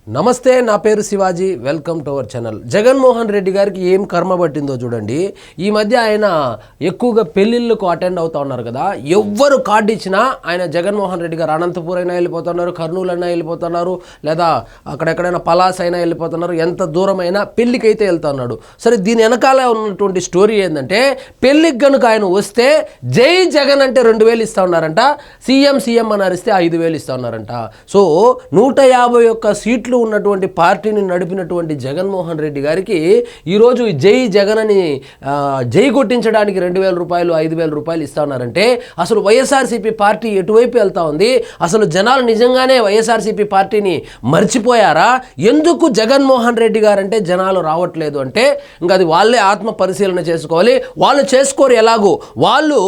నమస్తే, నా పేరు Shivaji. Welcome to our channel. Jaganmohan Reddy గారికి ఏం కర్మ పట్టిందో చూడండి. ఈ మధ్య ఆయన ఎక్కువగా పెళ్ళిళ్ళకు అటెండ్ అవుతా ఉన్నారు కదా. ఎవ్వరు కార్డు ఇచ్చినా ఆయన జగన్మోహన్ రెడ్డి గారు అనంతపూర్ అయినా వెళ్ళిపోతున్నారు, కర్నూలు అయినా వెళ్ళిపోతున్నారు, లేదా అక్కడెక్కడైనా పలాస్ అయినా వెళ్ళిపోతున్నారు. ఎంత దూరమైనా పెళ్ళికి అయితే వెళ్తున్నాడు. సరే, దీని వెనకాల ఉన్నటువంటి స్టోరీ ఏంటంటే, పెళ్ళికి కనుక ఆయన వస్తే జై జగన్ అంటే 2,000 ఇస్తా ఉన్నారంట, సీఎం అని అరిస్తే 5,000 ఇస్తా ఉన్నారంట. సో 151 సీట్లు ఉన్నటువంటి పార్టీని నడిపినటువంటి జగన్మోహన్ రెడ్డి గారికి ఈరోజు జై జగన్ అని జై కొట్టించడానికి 2,000 రూపాయలు 5,000 రూపాయలు ఇస్తా ఉన్నారంటే అసలు వైఎస్ఆర్సీపీ పార్టీ ఎటువైపు వెళ్తా ఉంది? అసలు జనాలు నిజంగానే వైఎస్ఆర్సీపీ పార్టీని మర్చిపోయారా? ఎందుకు జగన్మోహన్ రెడ్డి గారంటే జనాలు రావట్లేదు అంటే ఇంకా అది వాళ్ళే ఆత్మ పరిశీలన చేసుకోవాలి. వాళ్ళు చేసుకోరు. ఎలాగో వాళ్ళు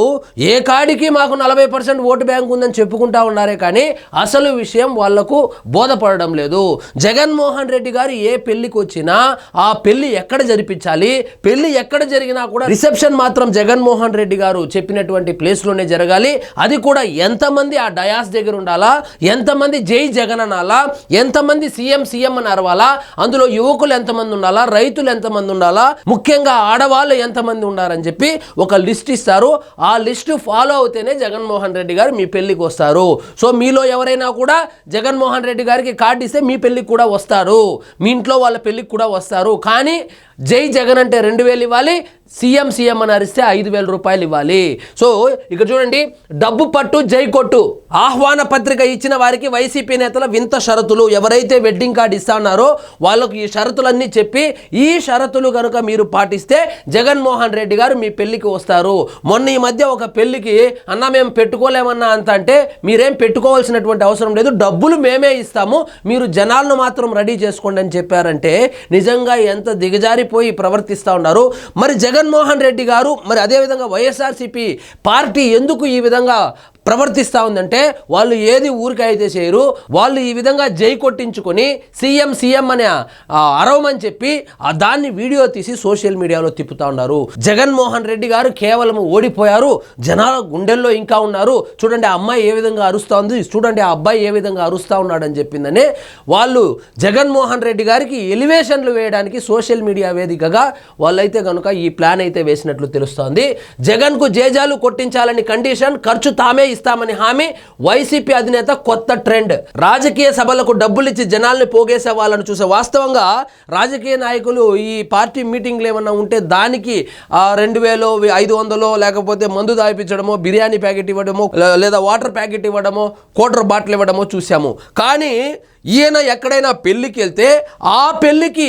ఏ కాడికి మాకు 40% ఓటు బ్యాంక్ ఉందని చెప్పుకుంటా ఉన్నారే కానీ అసలు విషయం వాళ్లకు బోధపడడం లేదు. జగన్మోహన్ రెడ్డి గారు ఏ పెళ్లికి వచ్చినా ఆ పెళ్లి ఎక్కడ జరిపించాలి, పెళ్లి ఎక్కడ జరిగినా కూడా రిసెప్షన్ మాత్రం జగన్మోహన్ రెడ్డి గారు చెప్పినటువంటి ప్లేస్లోనే జరగాలి. అది కూడా ఎంతమంది ఆ డయాస్ దగ్గర ఉండాలా, ఎంతమంది జై జగన్ అనాలా, ఎంతమంది సీఎం అని అరవాలా, అందులో యువకులు ఎంతమంది ఉండాలా, రైతులు ఎంతమంది ఉండాలా, ముఖ్యంగా ఆడవాళ్ళు ఎంతమంది ఉండాలని చెప్పి ఒక లిస్ట్ ఇస్తారు. ఆ లిస్ట్ ఫాలో అవుతేనే జగన్మోహన్ రెడ్డి గారు మీ పెళ్లికి వస్తారు. సో మీలో ఎవరైనా కూడా జగన్మోహన్ రెడ్డి గారికి కార్డు ఇస్తే మీ పెళ్లికి కూడా వస్తారు, మీ ఇంట్లో వాళ్ళ పెళ్లికి కూడా వస్తారు. కానీ జై జగన్ అంటే 2,000 ఇవ్వాలి, సీఎం అని అరిస్తే 5,000 రూపాయలు ఇవ్వాలి. సో ఇక చూడండి, డబ్బు పట్టు జై కొట్టు. ఆహ్వాన పత్రిక ఇచ్చిన వారికి వైసీపీ నేతల వింత షరతులు. ఎవరైతే వెడ్డింగ్ కార్డు ఇస్తానారో వాళ్ళకు ఈ షరతులన్నీ చెప్పి, ఈ షరతులు కనుక మీరు పాటిస్తే జగన్మోహన్ రెడ్డి గారు మీ పెళ్లికి వస్తారు. మొన్న ఈ మధ్య ఒక పెళ్లికి అన్న మేము పెట్టుకోలేమన్నా అంత అంటే, మీరేం పెట్టుకోవాల్సినటువంటి అవసరం లేదు, డబ్బులు మేమే ఇస్తాము, మీరు జనాలను మాత్రం రెడీ చేసుకోండి అని చెప్పారంటే నిజంగా ఎంత దిగజారిపోయి ప్రవర్తిస్తూ ఉన్నారు. మరి జగన్మోహన్ రెడ్డి గారు, మరి అదేవిధంగా వైఎస్ఆర్సీపీ పార్టీ ఎందుకు ఈ విధంగా ప్రవర్తిస్తూ ఉందంటే, వాళ్ళు ఏది ఊరికైతే చేయరు. వాళ్ళు ఈ విధంగా జై కొట్టించుకొని సీఎం అనే అరవమని చెప్పి దాన్ని వీడియో తీసి సోషల్ మీడియాలో తిప్పుతూ ఉన్నారు. జగన్మోహన్ రెడ్డి గారు కేవలం ఓడిపోయారు, జనాల గుండెల్లో ఇంకా ఉన్నారు. చూడండి ఆ అమ్మాయి ఏ విధంగా అరుస్తూ ఉంది, చూడండి ఆ అబ్బాయి ఏ విధంగా అరుస్తూ ఉన్నాడని చెప్పిందని వాళ్ళు జగన్మోహన్ రెడ్డి గారికి ఎలివేషన్లు వేయడానికి సోషల్ మీడియా వేదికగా వాళ్ళైతే కనుక ఈ ప్లాన్ అయితే వేసినట్లు తెలుస్తోంది. జగన్కు జేజాలు కొట్టించాలని కండిషన్, ఖర్చు తామే ఇస్తామని హామీ. వైసీపీ అధినేత కొత్త ట్రెండ్. రాజకీయ సభలకు డబ్బులు ఇచ్చి జనాల్ని పోగేసే వాళ్ళని చూసే. వాస్తవంగా రాజకీయ నాయకులు ఈ పార్టీ మీటింగ్లు ఏమన్నా ఉంటే దానికి 2,000 500 లేకపోతే మందు దాయిపించడమో, బిర్యానీ ప్యాకెట్ ఇవ్వడమో, లేదా వాటర్ ప్యాకెట్ ఇవ్వడమో, క్వార్టర్ బాటిల్ ఇవ్వడమో చూసాము. కానీ ఈయన ఎక్కడైనా పెళ్ళికి వెళ్తే ఆ పెళ్ళికి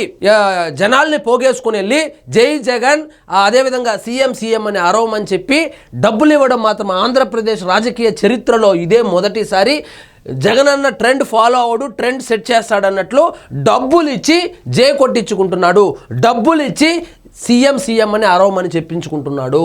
జనాల్ని పోగేసుకుని వెళ్ళి జై జగన్ అదేవిధంగా సీఎం అని అరవమని చెప్పి డబ్బులు ఇవ్వడం మాత్రం ఆంధ్రప్రదేశ్ రాజకీయ చరిత్రలో ఇదే మొదటిసారి. జగన్ అన్న ట్రెండ్ ఫాలో అవడు, ట్రెండ్ సెట్ చేస్తాడన్నట్లు డబ్బులు ఇచ్చి జై కొట్టించుకుంటున్నాడు, డబ్బులు ఇచ్చి సీఎం అని అరవమని చెప్పించుకుంటున్నాడు.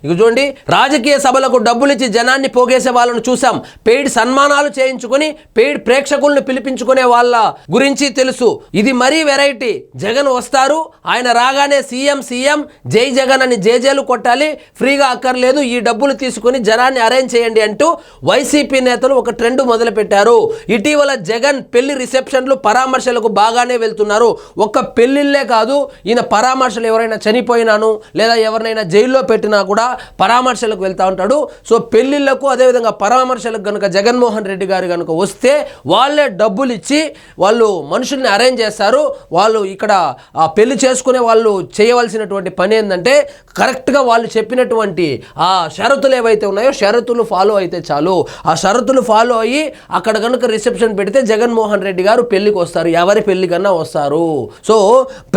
ఇక చూడండి, రాజకీయ సభలకు డబ్బులు ఇచ్చి జనాన్ని పోగేసే వాళ్ళను చూసాం. పెయిడ్ సన్మానాలు చేయించుకొని పెయిడ్ ప్రేక్షకులను పిలిపించుకునే వాళ్ళ గురించి తెలుసు. ఇది మరీ వెరైటీ. జగన్ వస్తారు, ఆయన రాగానే సీఎం జై జగన్ అని జేజేలు కొట్టాలి, ఫ్రీగా అక్కర్లేదు, ఈ డబ్బులు తీసుకుని జనాన్ని అరేంజ్ చేయండి అంటూ వైసీపీ నేతలు ఒక ట్రెండ్ మొదలుపెట్టారు. ఇటీవల జగన్ పెళ్లి రిసెప్షన్లు పరామర్శలకు బాగానే వెళ్తున్నారు. ఒక్క పెళ్లిళ్లే కాదు, ఈయన పరామర్శలు ఎవరైనా చనిపోయినాను లేదా ఎవరినైనా జైల్లో పెట్టినా కూడా పరామర్శలకు వెళ్తూ ఉంటాడు. సో పెళ్లిళ్లకు అదేవిధంగా పరామర్శలకు కనుక జగన్మోహన్ రెడ్డి గారు కనుక వస్తే వాళ్ళే డబ్బులు ఇచ్చి వాళ్ళు మనుషుల్ని అరేంజ్ చేస్తారు. వాళ్ళు ఇక్కడ పెళ్లి చేసుకునే వాళ్ళు చేయవలసినటువంటి పని ఏంటంటే కరెక్ట్గా వాళ్ళు చెప్పినటువంటి ఆ షరతులు ఏవైతే ఉన్నాయో షరతులు ఫాలో అయితే చాలు. ఆ షరతులు ఫాలో అయ్యి అక్కడ కనుక రిసెప్షన్ పెడితే జగన్మోహన్ రెడ్డి గారు పెళ్లికి వస్తారు, ఎవరి పెళ్లికన్నా వస్తారు. సో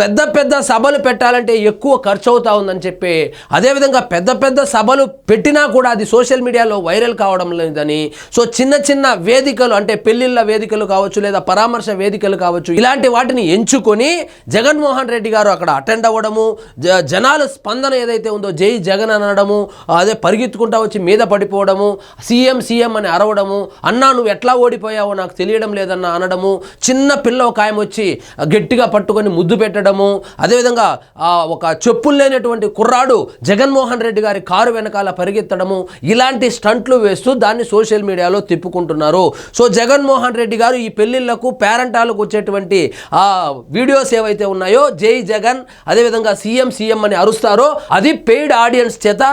పెద్ద సభలు పెట్టాలంటే ఎక్కువ ఖర్చు అవుతా ఉందని చెప్పి, అదేవిధంగా పెద్ద సభలు పెట్టినా కూడా అది సోషల్ మీడియాలో వైరల్ కావడం లేదని, సో చిన్న వేదికలు అంటే పెళ్లిళ్ళ వేదికలు కావచ్చు లేదా పరామర్శ వేదికలు కావచ్చు, ఇలాంటి వాటిని ఎంచుకొని జగన్మోహన్ రెడ్డి గారు అక్కడ అటెండ్ అవ్వడము, జనాల స్పందన ఏదైతే ఉందో జై జగన్ అనడము, అదే పరిగెత్తుకుంటా వచ్చి మీద పడిపోవడము, సీఎం అని అరవడము, అన్నా నువ్వు ఎట్లా ఓడిపోయావో నాకు తెలియడం లేదన్నా అనడము, చిన్న పిల్ల ఒక ఆయన వచ్చి గట్టిగా పట్టుకొని ముద్దు పెట్టడము, అదేవిధంగా ఒక చెప్పులు లేనటువంటి కుర్రాడు జగన్మోహన్ రెడ్డి గారి కారు వెనకాల పరిగెత్తడము, ఇలాంటి స్టంట్లు వేస్తూ దాన్ని సోషల్ మీడియాలో తిప్పుకుంటున్నారు. సో జగన్మోహన్ రెడ్డి గారు ఈ పెళ్లిళ్లకు పేరెంటాలకు వచ్చేటువంటి ఆ వీడియోస్ ఏవైతే ఉన్నాయో జై జగన్ అదేవిధంగా సీఎం అని అరుస్తారో అది పెయిడ్ ఆడియన్స్ చేత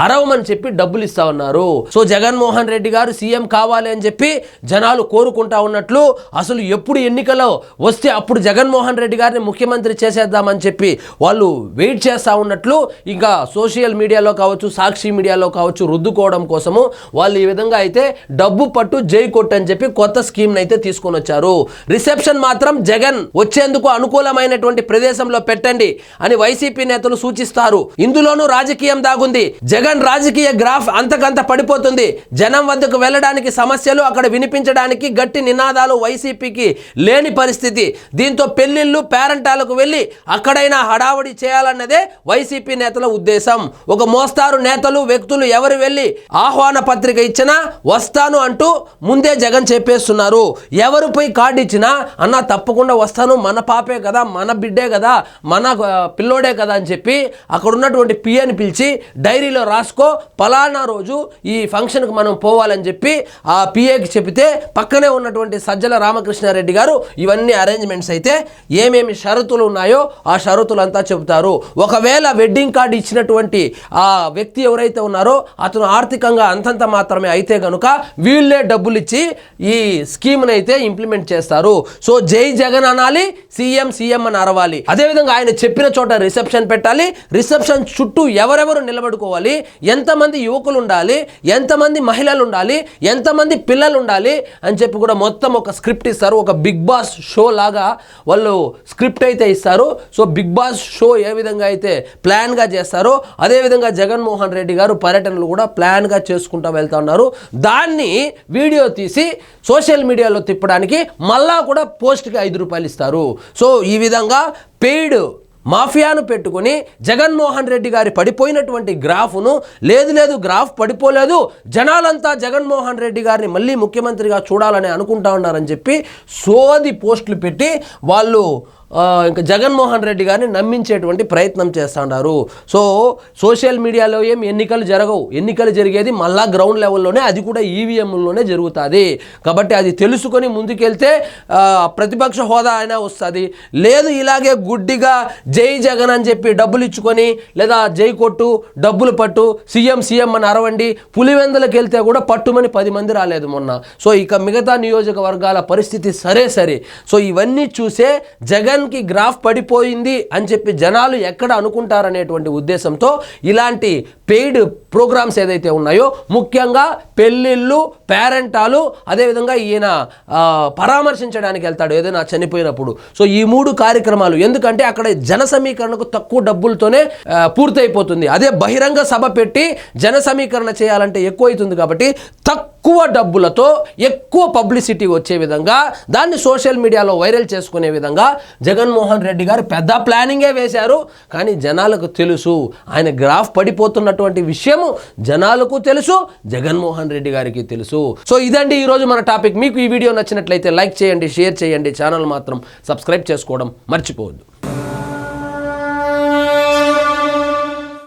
అరవమని చెప్పి డబ్బులు ఇస్తా ఉన్నారు. సో జగన్మోహన్ రెడ్డి గారు సీఎం కావాలి అని చెప్పి జనాలు కోరుకుంటా ఉన్నట్లు, అసలు ఎప్పుడు ఎన్నికలు వస్తే అప్పుడు జగన్మోహన్ రెడ్డి గారిని ముఖ్యమంత్రి చేసేద్దామని చెప్పి వాళ్ళు వెయిట్ చేస్తూ ఉన్నట్లు ఇంకా సోషల్ మీడియాలో కావచ్చు, సాక్షి మీడియాలో కావచ్చు రుద్దుకోవడం కోసము వాళ్ళు ఈ విధంగా అయితే డబ్బు పట్టు జై కొట్టు అని చెప్పి కొత్త స్కీమ్ అయితే తీసుకొని వచ్చారు. రిసెప్షన్ మాత్రం జగన్ వచ్చేందుకు అనుకూలమైనటువంటి ప్రదేశంలో పెట్టండి అని వైసీపీ నేతలు సూచిస్తారు. ఇందులోనూ రాజకీయం దాగుంది. జగన్ రాజకీయ గ్రాఫ్ అంతకంత పడిపోతుంది. జనం వద్దకు వెళ్ళడానికి సమస్యలు, అక్కడ వినిపించడానికి గట్టి నినాదాలు వైసీపీకి లేని పరిస్థితి. దీంతో పెళ్లిళ్ళు పేరంటాలకు వెళ్ళి అక్కడైనా హడావుడి చేయాలన్నదే వైసీపీ నేతల ఉద్దేశం. ఒక మోస్తారు నేతలు వ్యక్తులు ఎవరు వెళ్ళి ఆహ్వాన పత్రిక ఇచ్చినా వస్తాను అంటూ ముందే జగన్ చెప్పేస్తున్నారు. ఎవరు పోయి కార్డు ఇచ్చినా అన్న తప్పకుండా వస్తాను, మన పాపే కదా, మన బిడ్డే కదా, మన పిల్లోడే కదా అని చెప్పి అక్కడ ఉన్నటువంటి పిఏని పిలిచి డైరీలో రాసుకో పలానా రోజు ఈ ఫంక్షన్కి మనం పోవాలని చెప్పి ఆ పిఏకి చెబితే పక్కనే ఉన్నటువంటి సజ్జల రామకృష్ణారెడ్డి గారు ఇవన్నీ అరేంజ్మెంట్స్ అయితే ఏమేమి షరతులు ఉన్నాయో ఆ షరతులంతా చెబుతారు. ఒకవేళ వెడ్డింగ్ కార్డు ఇచ్చినటువంటి ఆ వ్యక్తి ఎవరైతే ఉన్నారో అతను ఆర్థికంగా అంతంత మాత్రమే అయితే కనుక వీళ్ళే డబ్బులు ఇచ్చి ఈ స్కీమ్ని అయితే ఇంప్లిమెంట్ చేస్తారు. సో జై జగన్ అనాలి, సీఎం అని అరవాలి. అదేవిధంగా ఆయన చెప్పిన చోట రిసెప్షన్ పెట్టాలి. రిసెప్షన్ చుట్టూ ఎవరెవరు నిలబడుకోవాలి, ఎంతమంది యువకులు ఉండాలి, ఎంతమంది మహిళలు ఉండాలి, ఎంతమంది పిల్లలు ఉండాలి అని చెప్పి కూడా మొత్తం ఒక స్క్రిప్ట్ ఇస్తారు. ఒక బిగ్ బాస్ షో లాగా వాళ్ళు స్క్రిప్ట్ అయితే ఇస్తారు. సో బిగ్ బాస్ షో ఏ విధంగా అయితే ప్లాన్గా చేస్తారో అదేవిధంగా జగన్మోహన్ రెడ్డి గారు పర్యటనలు కూడా ప్లాన్గా చేసుకుంటూ వెళ్తూ ఉన్నారు. దాన్ని వీడియో తీసి సోషల్ మీడియాలో తిప్పడానికి మళ్ళా కూడా పోస్ట్కి 5 రూపాయలు ఇస్తారు. సో ఈ విధంగా పెయిడ్ మాఫియాను పెట్టుకొని జగన్మోహన్ రెడ్డి గారి పడిపోయినటువంటి గ్రాఫ్ను లేదు గ్రాఫ్ పడిపోలేదు, జనాలంతా జగన్మోహన్ రెడ్డి గారిని మళ్ళీ ముఖ్యమంత్రిగా చూడాలని అనుకుంటా ఉన్నారని చెప్పి సోది పోస్టులు పెట్టి వాళ్ళు ఇంకా జగన్మోహన్ రెడ్డి గారిని నమ్మించేటువంటి ప్రయత్నం చేస్తున్నారు. సో సోషల్ మీడియాలో ఏం ఎన్నికలు జరగవు, ఎన్నికలు జరిగేది మళ్ళా గ్రౌండ్ లెవెల్లోనే, అది కూడా ఈవీఎంలోనే జరుగుతుంది. కాబట్టి అది తెలుసుకొని ముందుకెళ్తే ప్రతిపక్ష హోదా అయినా వస్తుంది. లేదు ఇలాగే గుడ్డిగా జై జగన్ అని చెప్పి డబ్బులు ఇచ్చుకొని లేదా జై కొట్టు డబ్బులు పట్టు సీఎం అని అరవండి, పులివెందులకు వెళ్తే కూడా పట్టుమని 10 మంది రాలేదు మొన్న. సో ఇక మిగతా నియోజకవర్గాల పరిస్థితి సరే. సో ఇవన్నీ చూసే జగన్ కి గ్రాఫ్ పడిపోయింది అని చెప్పి జనాలు ఎక్కడ అనుకుంటారనేటువంటి ఉద్దేశంతో ఇలాంటి పెయిడ్ ప్రోగ్రామ్స్ ఏదైతే ఉన్నాయో ముఖ్యంగా పెళ్ళిళ్ళు పేరెంటాలు అదేవిధంగా ఈయన పరామర్శించడానికి వెళ్తాడు ఏదైనా చనిపోయినప్పుడు. సో ఈ 3 కార్యక్రమాలు ఎందుకంటే అక్కడ జన సమీకరణకు తక్కువ డబ్బులతోనే పూర్తయిపోతుంది. అదే బహిరంగ సభ పెట్టి జన సమీకరణ చేయాలంటే ఎక్కువ అవుతుంది. కాబట్టి తక్కువ డబ్బులతో ఎక్కువ పబ్లిసిటీ వచ్చే విధంగా దాన్ని సోషల్ మీడియాలో వైరల్ చేసుకునే విధంగా జగన్మోహన్ రెడ్డి గారు పెద్ద ప్లానింగే వేశారు. కానీ జనాలకు తెలుసు, ఆయన గ్రాఫ్ పడిపోతున్నటువంటి విషయము జనాలకు తెలుసు, జగన్మోహన్ రెడ్డి గారికి తెలుసు. సో ఇదండి ఈరోజు మన టాపిక్. మీకు ఈ వీడియో నచ్చినట్లయితే లైక్ చేయండి, షేర్ చేయండి, ఛానల్ మాత్రం సబ్స్క్రైబ్ చేసుకోవడం మర్చిపోవద్దు.